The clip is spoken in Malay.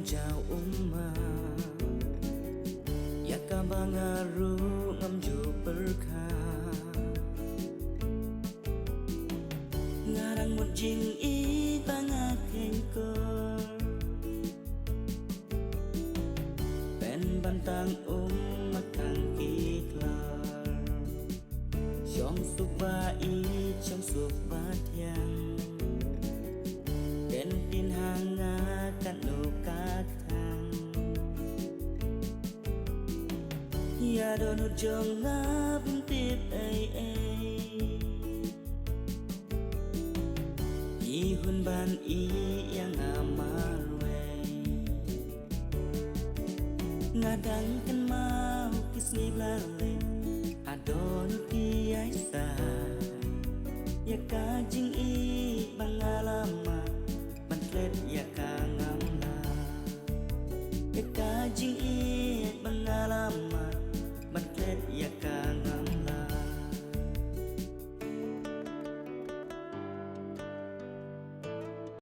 jauh umat ya kabangaru ngamju berkah ngarang mujing i bangakengkor pen bantang makang iklar Chong suk ba i chong suk ba thiang den tin hanga kan no ka thang ya don jong ngap tip ai i hun ban i yang amarwe ngadang kan mau kisni blale adon ki aisa ya kajing i bangalama bantlet ya kangamla ya kajing i bangalama